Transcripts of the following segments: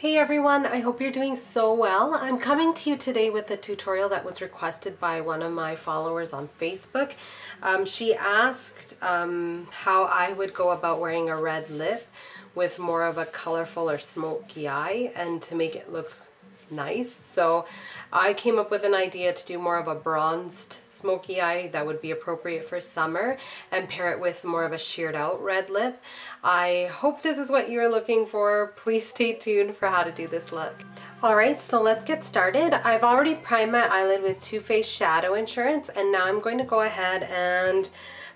Hey everyone, I hope you're doing so well. I'm coming to you today with a tutorial that was requested by one of my followers on Facebook. She asked how I would go about wearing a red lip with more of a colorful or smoky eye and to make it look nice. So I came up with an idea to do more of a bronzed smoky eye that would be appropriate for summer and pair it with more of a sheared out red lip. I hope this is what you're looking for. Please stay tuned for how to do this look. Alright, so let's get started. I've already primed my eyelid with Too Faced Shadow Insurance, and now I'm going to go ahead and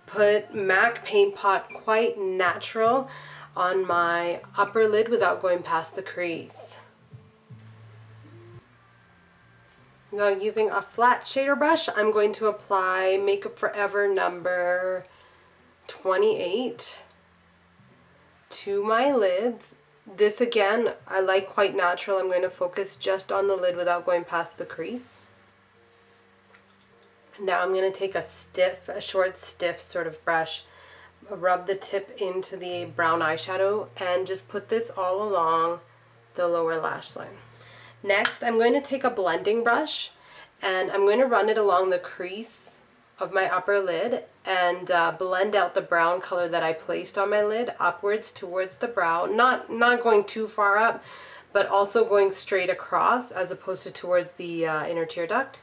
put MAC Paintpot Quite Natural on my upper lid without going past the crease. Now, using a flat shader brush, I'm going to apply Makeup Forever number 28 to my lids. This again, I like Quite Natural. I'm going to focus just on the lid without going past the crease. Now I'm going to take a short stiff sort of brush, rub the tip into the brown eyeshadow, and just put this all along the lower lash line. Next, I'm going to take a blending brush and I'm going to run it along the crease of my upper lid and blend out the brown color that I placed on my lid upwards towards the brow, not going too far up, but also going straight across as opposed to towards the inner tear duct.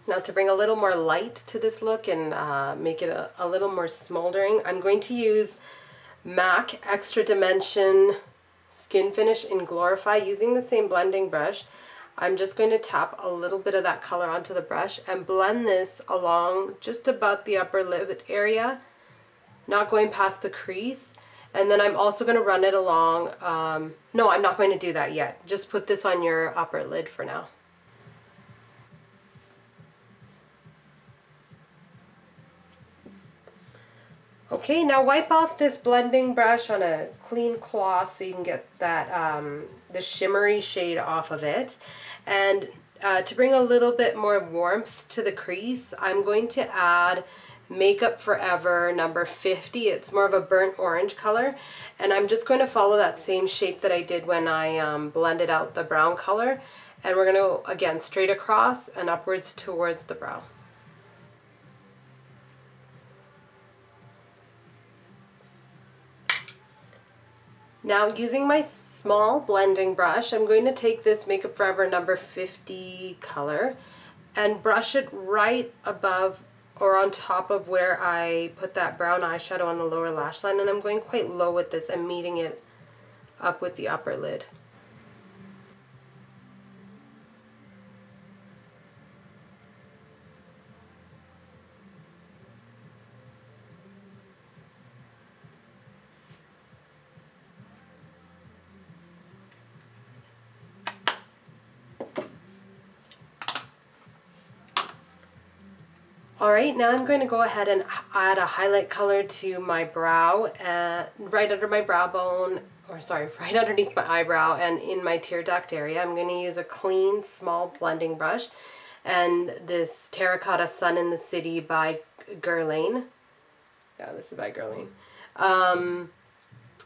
Now, to bring a little more light to this look and make it a little more smoldering, I'm going to use MAC Extra Dimension Skin Finish in Glorify using the same blending brush. I'm just going to tap a little bit of that color onto the brush and blend this along just about the upper lid area, not going past the crease. And then I'm also going to run it along, no, I'm not going to do that yet. Just put this on your upper lid for now. Okay, now wipe off this blending brush on a clean cloth so you can get that the shimmery shade off of it. And to bring a little bit more warmth to the crease, I'm going to add Makeup Forever number 50. It's more of a burnt orange color, and I'm just going to follow that same shape that I did when I blended out the brown color. And we're going to go again straight across and upwards towards the brow. Now, using my small blending brush, I'm going to take this Makeup Forever number 50 color and brush it right above or on top of where I put that brown eyeshadow on the lower lash line, and I'm going quite low with this and meeting it up with the upper lid. Alright, now I'm going to go ahead and add a highlight color to my brow, right under my brow bone, or sorry, right underneath my eyebrow and in my tear duct area. I'm going to use a clean, small blending brush and this Terracotta Sun in the City by Guerlain. Yeah, this is by Guerlain. And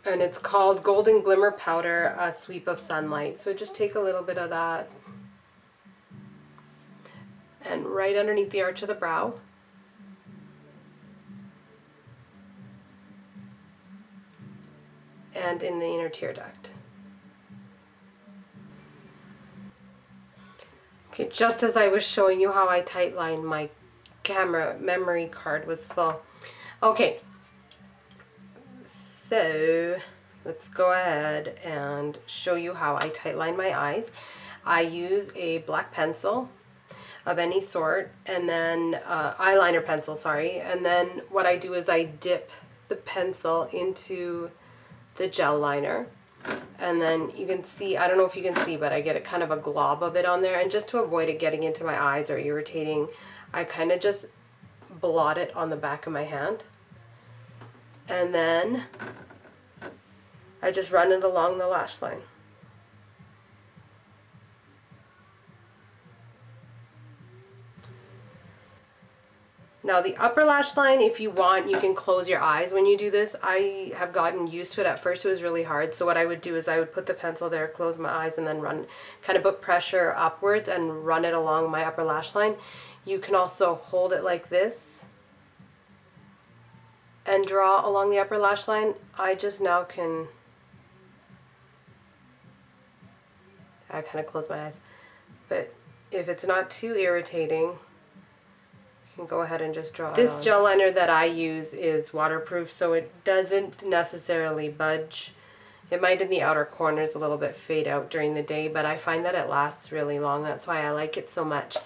it's called Golden Glimmer Powder, a Sweep of Sunlight. So just take a little bit of that and right underneath the arch of the brow. And in the inner tear duct. Okay, just as I was showing you how I tightlined, my camera memory card was full. Okay, so let's go ahead and show you how I tightline my eyes. I use a black pencil of any sort, and then eyeliner pencil, sorry, and then what I do is I dip the pencil into the gel liner, and then you can see, I don't know if you can see, but I get a kind of a glob of it on there, and just to avoid it getting into my eyes or irritating, I kind of just blot it on the back of my hand, and then I just run it along the lash line. Now the upper lash line, if you want, you can close your eyes when you do this. I have gotten used to it. At first it was really hard. So what I would do is I would put the pencil there, close my eyes, and then run, kind of put pressure upwards and run it along my upper lash line. You can also hold it like this and draw along the upper lash line. I just now can, I kind of close my eyes. But if it's not too irritating, can go ahead and just draw it on. This gel liner that I use is waterproof, so it doesn't necessarily budge. It might in the outer corners a little bit fade out during the day, but I find that it lasts really long. That's why I like it so much.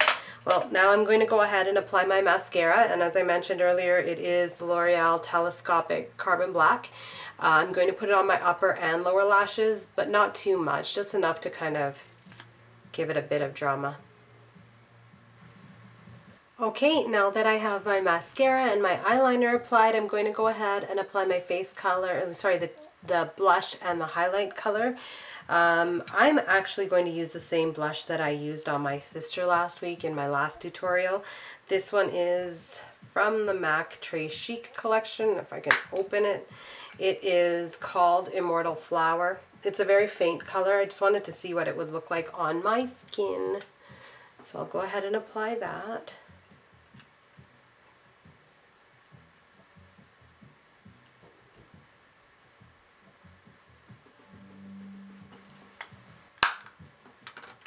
Well, now I'm going to go ahead and apply my mascara, and as I mentioned earlier, it is the Loreal Telescopic Carbon Black. I'm going to put it on my upper and lower lashes, but not too much, just enough to kind of give it a bit of drama. Okay, now that I have my mascara and my eyeliner applied, I'm going to go ahead and apply my face color, sorry, the blush and the highlight color. I'm actually going to use the same blush that I used on my sister last week in my last tutorial. This one is from the MAC Très Chic collection, if I can open it. It is called Immortal Flower. It's a very faint color. I just wanted to see what it would look like on my skin. So I'll go ahead and apply that.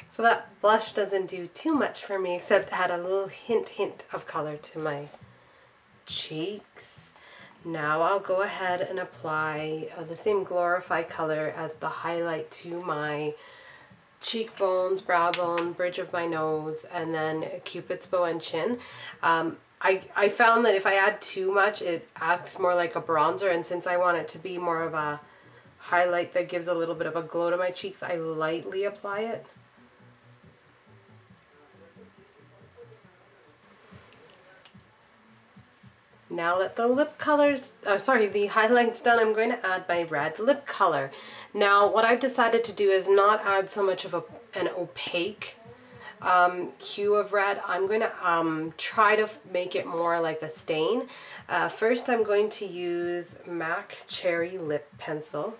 So that blush doesn't do too much for me, except add a little hint of color to my cheeks. Now I'll go ahead and apply the same Glorify color as the highlight to my cheekbones, brow bone, bridge of my nose, and then Cupid's bow and chin. I found that if I add too much, it acts more like a bronzer, and since I want it to be more of a highlight that gives a little bit of a glow to my cheeks, I lightly apply it. Now that the lip colors, the highlight's done, I'm going to add my red lip color. Now what I've decided to do is not add so much of an opaque hue of red. I'm going to try to make it more like a stain. First I'm going to use MAC Cherry Lip Pencil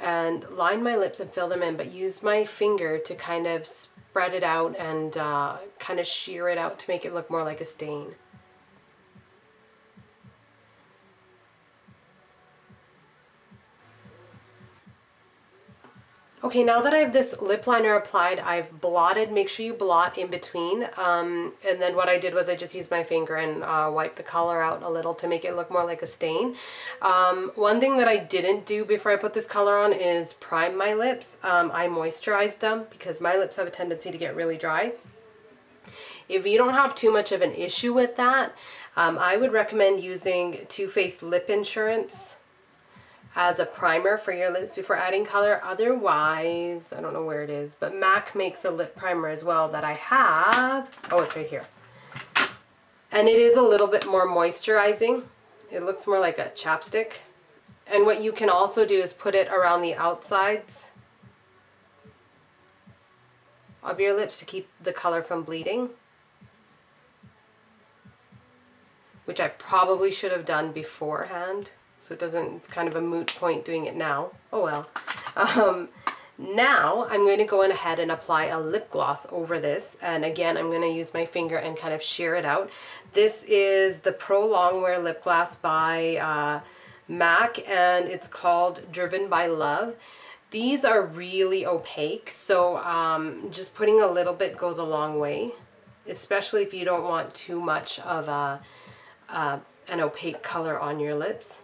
and line my lips and fill them in, but use my finger to kind of spread it out and kind of shear it out to make it look more like a stain. Okay, now that I have this lip liner applied, I've blotted. Make sure you blot in between. And then what I did was I just used my finger and wiped the color out a little to make it look more like a stain. One thing that I didn't do before I put this color on is prime my lips. I moisturized them because my lips have a tendency to get really dry. If you don't have too much of an issue with that, I would recommend using Too Faced Lip Insurance as a primer for your lips before adding color. Otherwise, I don't know where it is, but MAC makes a lip primer as well that I have. Oh, it's right here. And it is a little bit more moisturizing. It looks more like a chapstick. And what you can also do is put it around the outsides of your lips to keep the color from bleeding, which I probably should have done beforehand. So it doesn't, it's kind of a moot point doing it now. Oh well. Now I'm going to go in ahead and apply a lip gloss over this. And again, I'm going to use my finger and kind of shear it out. This is the Pro Longwear Lip Gloss by MAC, and it's called Driven by Love. These are really opaque, so just putting a little bit goes a long way, especially if you don't want too much of an opaque color on your lips.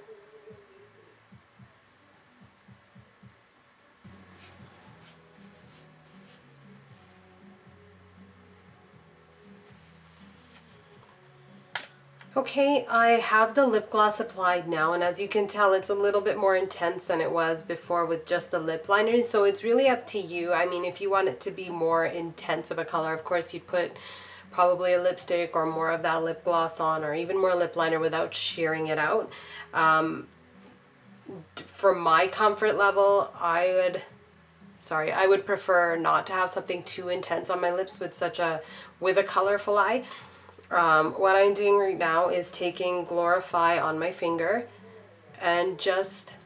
Okay, I have the lip gloss applied now, and as you can tell, it's a little bit more intense than it was before with just the lip liners, so it's really up to you. I mean, if you want it to be more intense of a color, of course you'd put probably a lipstick or more of that lip gloss on, or even more lip liner without shearing it out. For my comfort level, I would prefer not to have something too intense on my lips with a colorful eye. What I'm doing right now is taking Glorify on my finger and just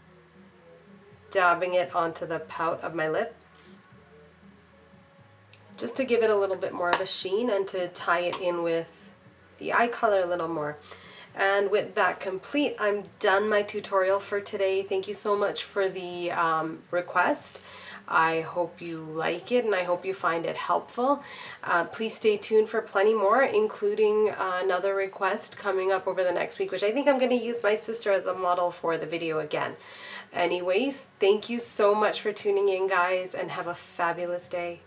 dabbing it onto the pout of my lip, just to give it a little bit more of a sheen and to tie it in with the eye color a little more. And with that complete, I'm done my tutorial for today. Thank you so much for the request. I hope you like it and I hope you find it helpful. Please stay tuned for plenty more, including another request coming up over the next week, which I think I'm going to use my sister as a model for the video again. Anyways, thank you so much for tuning in, guys, and have a fabulous day.